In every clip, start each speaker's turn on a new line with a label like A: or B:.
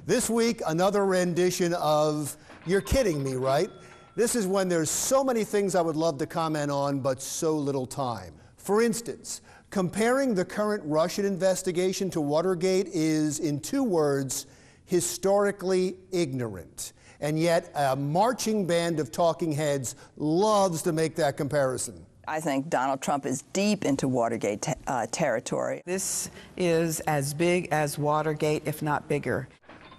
A: This week, another rendition of You're Kidding Me, Right? This is when there's so many things I would love to comment on, but so little time. For instance, comparing the current Russian investigation to Watergate is, in 2 words, historically ignorant. And yet, a marching band of talking heads loves to make that comparison.
B: I think Donald Trump is deep into Watergate territory.
C: This is as big as Watergate, if not bigger.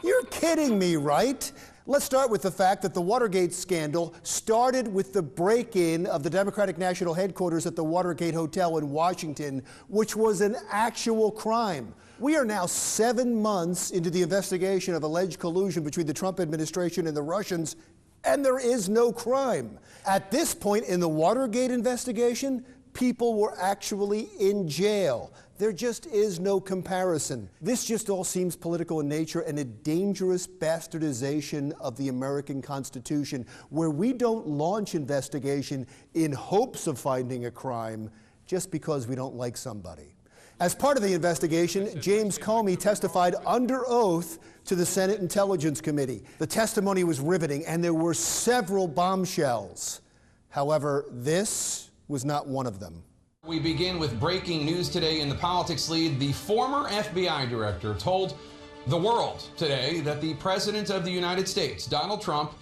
A: You're kidding me, right? Let's start with the fact that the Watergate scandal started with the break-in of the Democratic National Headquarters at the Watergate Hotel in Washington, which was an actual crime. We are now 7 months into the investigation of alleged collusion between the Trump administration and the Russians, and there is no crime. At this point in the Watergate investigation, people were actually in jail. There just is no comparison. This just all seems political in nature and a dangerous bastardization of the American Constitution, where we don't launch investigation in hopes of finding a crime just because we don't like somebody. As part of the investigation, James Comey testified under oath to the Senate Intelligence Committee. The testimony was riveting, and there were several bombshells. However, this was not one of them.
D: We begin with breaking news today in the politics lead. The former FBI director told the world today that the President of the United States, Donald Trump,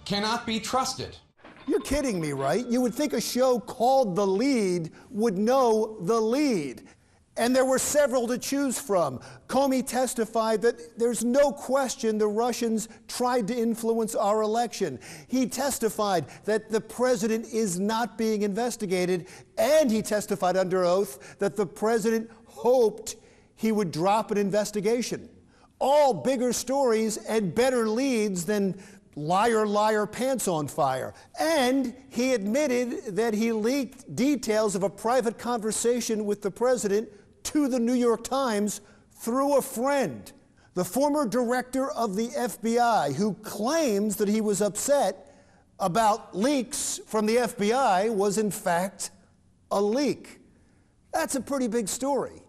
D: cannot be trusted.
A: You're kidding me, right? You would think a show called The Lead would know the lead. And there were several to choose from. Comey testified that there's no question the Russians tried to influence our election. He testified that the president is not being investigated, and he testified under oath that the president hoped he would drop an investigation. All bigger stories and better leads than liar, liar, pants on fire. And he admitted that he leaked details of a private conversation with the president to the New York Times through a friend, the former director of the FBI, who claims that he was upset about leaks from the FBI was in fact a leak. That's a pretty big story.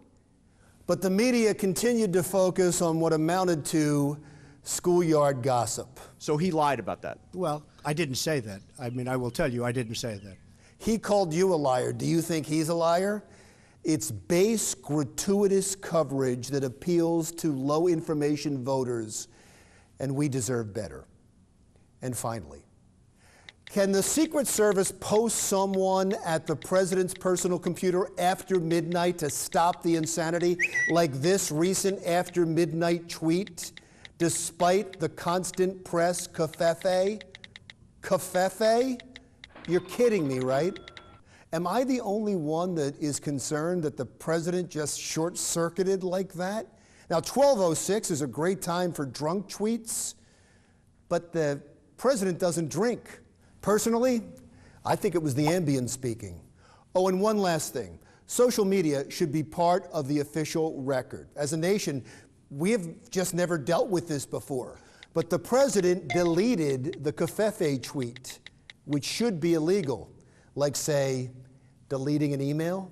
A: But the media continued to focus on what amounted to schoolyard gossip.
E: So he lied about that? Well, I didn't say that. I mean, I will tell you, I didn't say that.
A: He called you a liar. Do you think he's a liar? It's base, gratuitous coverage that appeals to low-information voters, and we deserve better. And finally, can the Secret Service post someone at the president's personal computer after midnight to stop the insanity, like this recent after midnight tweet, despite the constant press covfefe? Covfefe? You're kidding me, right? Am I the only one that is concerned that the president just short-circuited like that? Now, 12:06 is a great time for drunk tweets, but the president doesn't drink. Personally, I think it was the Ambien speaking. Oh, and one last thing. Social media should be part of the official record. As a nation, we have just never dealt with this before. But the president deleted the covfefe tweet, which should be illegal, like, say, deleting an email.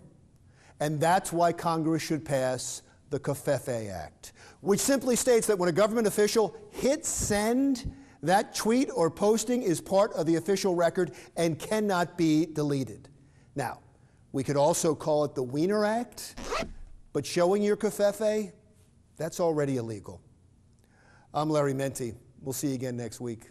A: And that's why Congress should pass the Covfefe Act, which simply states that when a government official hits send, that tweet or posting is part of the official record and cannot be deleted. Now, we could also call it the Wiener Act, but showing your covfefe, that's already illegal. I'm Larry Mendte. We'll see you again next week.